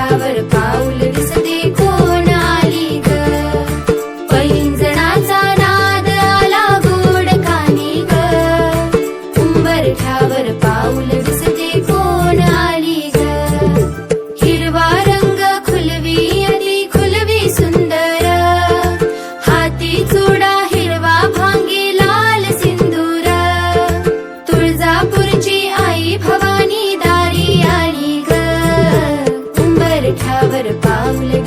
उंबरठ्यावर पाऊल दिसते कोण आली ग. पैंजणाचा नाद आला गोड कानी ग. उंबरठ्यावर पाऊल दिसते कोण आली ग. हिरवा रंग खुलवी अति खुलवी सुंदर. हाती चुडा हिरवा भांगी लाल सिंदूर. तुळजापूरची आई भवानी दारी आली ग. उंबरठ्यावर पाऊल